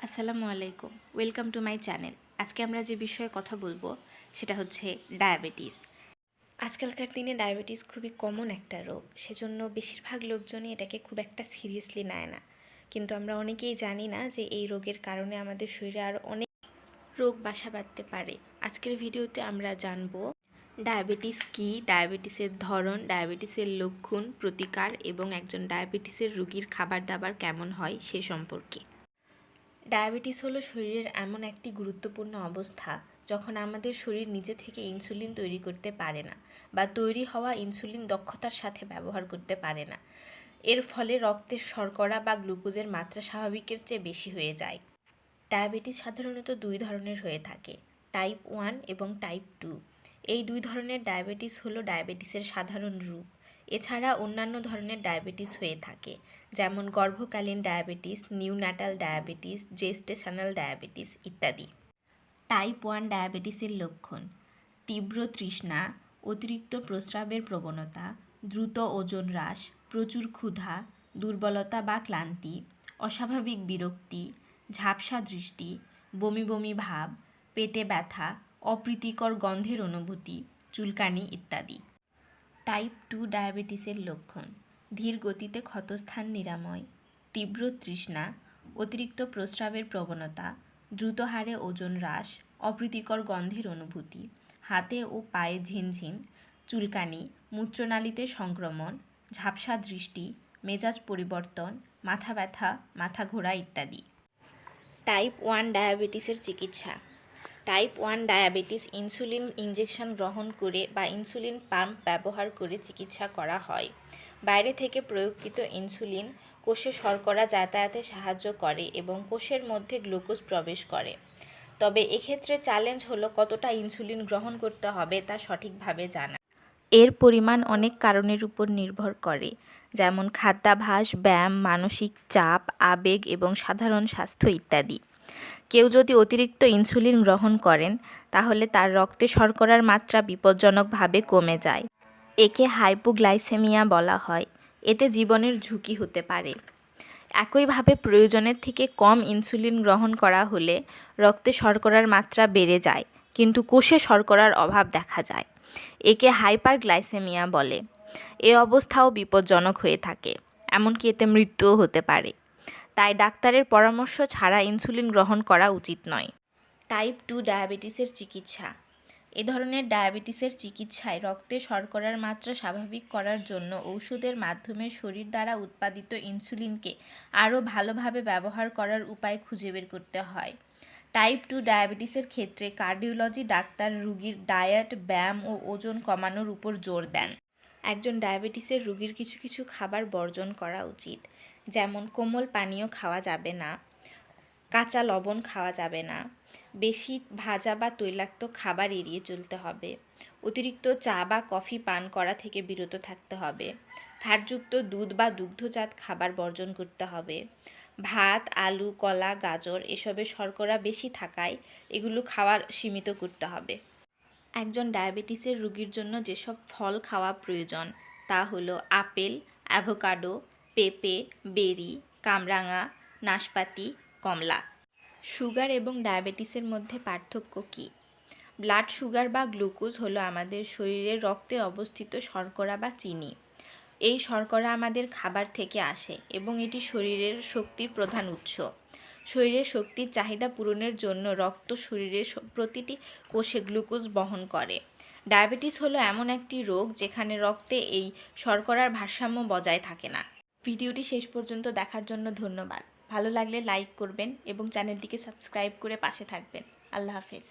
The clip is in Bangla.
আসসালামু আলাইকুম, ওয়েলকাম টু মাই চ্যানেল। আজকে আমরা যে বিষয়ে কথা বলবো সেটা হচ্ছে ডায়াবেটিস। আজকালকার দিনে ডায়াবেটিস খুবই কমন একটা রোগ, সেজন্য বেশিরভাগ লোকজনই এটাকে খুব একটা সিরিয়াসলি নেয় না। কিন্তু আমরা অনেকেই জানি না যে এই রোগের কারণে আমাদের শরীরে আরও অনেক রোগ বাসা বাঁধতে পারে। আজকের ভিডিওতে আমরা জানবো ডায়াবেটিস কী, ডায়াবেটিসের ধরন, ডায়াবেটিসের লক্ষণ, প্রতিকার এবং একজন ডায়াবেটিসের রোগীর খাবার দাবার কেমন হয় সে সম্পর্কে। ডায়াবেটিস হলো শরীরের এমন একটি গুরুত্বপূর্ণ অবস্থা যখন আমাদের শরীর নিজে থেকে ইনসুলিন তৈরি করতে পারে না বা তৈরি হওয়া ইনসুলিন দক্ষতার সাথে ব্যবহার করতে পারে না। এর ফলে রক্তের শর্করা বা গ্লুকোজের মাত্রা স্বাভাবিকের চেয়ে বেশি হয়ে যায়। ডায়াবেটিস সাধারণত দুই ধরনের হয়ে থাকে, টাইপ 1 এবং টাইপ 2। এই দুই ধরনের ডায়াবেটিস হলো ডায়াবেটিসের সাধারণ রূপ। এছাড়া অন্যান্য ধরনের ডায়াবেটিস হয়ে থাকে, যেমন গর্ভকালীন ডায়াবেটিস, নিউন্যাটাল ডায়াবেটিস, জেস্টেশনাল ডায়াবেটিস ইত্যাদি। টাইপ 1 ডায়াবেটিসের লক্ষণ: তীব্র তৃষ্ণা, অতিরিক্ত প্রস্রাবের প্রবণতা, দ্রুত ওজন হ্রাস, প্রচুর ক্ষুধা, দুর্বলতা বা ক্লান্তি, অস্বাভাবিক বিরক্তি, ঝাপসা দৃষ্টি, বমি বমি ভাব, পেটে ব্যথা, অপ্রীতিকর গন্ধের অনুভূতি, চুলকানি ইত্যাদি। টাইপ 2 ডায়াবেটিসের লক্ষণ: ধীর গতিতে ক্ষতস্থান নিরাময়, তীব্র তৃষ্ণা, অতিরিক্ত প্রস্রাবের প্রবণতা, দ্রুত হারে ওজন হ্রাস, অপ্রীতিকর গন্ধের অনুভূতি, হাতে ও পায়ে ঝিনঝিন, চুলকানি, মূত্রনালীতে সংক্রমণ, ঝাপসা দৃষ্টি, মেজাজ পরিবর্তন, মাথা ব্যথা, মাথা ঘোরা ইত্যাদি। টাইপ 1 ডায়াবেটিসের চিকিৎসা: টাইপ 1 ডায়াবেটিস ইনসুলিন ইনজেকশন গ্রহণ করে বা ইনসুলিন পাম্প ব্যবহার করে চিকিৎসা করা হয়। বাইরে থেকে প্রয়োগকৃত ইনসুলিন কোষে শর্করা যাতায়াতে সাহায্য করে এবং কোষের মধ্যে গ্লুকোজ প্রবেশ করে। তবে এক্ষেত্রে চ্যালেঞ্জ হলো কতটা ইনসুলিন গ্রহণ করতে হবে তা সঠিকভাবে জানা। এর পরিমাণ অনেক কারণের উপর নির্ভর করে, যেমন খাদ্যাভ্যাস, ব্যায়াম, মানসিক চাপ, আবেগ এবং সাধারণ স্বাস্থ্য ইত্যাদি। কেউ যদি অতিরিক্ত ইনসুলিন গ্রহণ করেন তাহলে তার রক্তে শর্করার মাত্রা বিপজ্জনকভাবে কমে যায়। একে হাইপোগ্লাইসেমিয়া বলা হয়। এতে জীবনের ঝুঁকি হতে পারে। একইভাবে প্রয়োজনের থেকে কম ইনসুলিন গ্রহণ করা হলে রক্তে শর্করার মাত্রা বেড়ে যায় কিন্তু কোষে শর্করার অভাব দেখা যায়। একে হাইপারগ্লাইসেমিয়া বলে। এ অবস্থাও বিপজ্জনক হয়ে থাকে, এমনকি এতে মৃত্যুও হতে পারে। তাই ডাক্তারের পরামর্শ ছাড়া ইনসুলিন গ্রহণ করা উচিত নয়। টাইপ 2 ডায়াবেটিসের চিকিৎসা: এ ধরনের ডায়াবেটিসের চিকিৎসায় রক্তে শর্করার মাত্রা স্বাভাবিক করার জন্য ঔষধের মাধ্যমে শরীর দ্বারা উৎপাদিত ইনসুলিনকে আরও ভালোভাবে ব্যবহার করার উপায় খুঁজে বের করতে হয়। টাইপ 2 ডায়াবেটিসের ক্ষেত্রে কার্ডিওলজি ডাক্তার রোগীর ডায়েট, ব্যায়াম ও ওজন কমানোর উপর জোর দেন। একজন ডায়াবেটিসের রোগীর কিছু কিছু খাবার বর্জন করা উচিত, যেমন কোমল পানীয় খাওয়া যাবে না, কাঁচা লবণ খাওয়া যাবে না, বেশি ভাজা বা তৈলাক্ত খাবার এড়িয়ে চলতে হবে, অতিরিক্ত চা বা কফি পান করা থেকে বিরত থাকতে হবে, ফ্যাটযুক্ত দুধ বা দুগ্ধজাত খাবার বর্জন করতে হবে, ভাত, আলু, কলা, গাজর এসবে শর্করা বেশি থাকায় এগুলো খাওয়ার সীমিত করতে হবে। একজন ডায়াবেটিসের রোগীর জন্য যেসব ফল খাওয়া প্রয়োজন তা হলো আপেল, অ্যাভোকাডো, পেঁপে, বেরি, কামরাঙা, নাশপাতি, কমলা। সুগার এবং ডায়াবেটিসের মধ্যে পার্থক্য কী? ব্লাড সুগার বা গ্লুকোজ হলো আমাদের শরীরে রক্তে অবস্থিত শর্করা বা চিনি। এই শর্করা আমাদের খাবার থেকে আসে এবং এটি শরীরের শক্তির প্রধান উৎস। শরীরের শক্তির চাহিদা পূরণের জন্য রক্ত শরীরের প্রতিটি কোষে গ্লুকোজ বহন করে। ডায়াবেটিস হলো এমন একটি রোগ যেখানে রক্তে এই শর্করার ভারসাম্য বজায় থাকে না। ভিডিওটি শেষ পর্যন্ত দেখার জন্য ধন্যবাদ। ভালো লাগলে লাইক করবেন এবং চ্যানেলটিকে সাবস্ক্রাইব করে পাশে থাকবেন। আল্লাহ হাফেজ।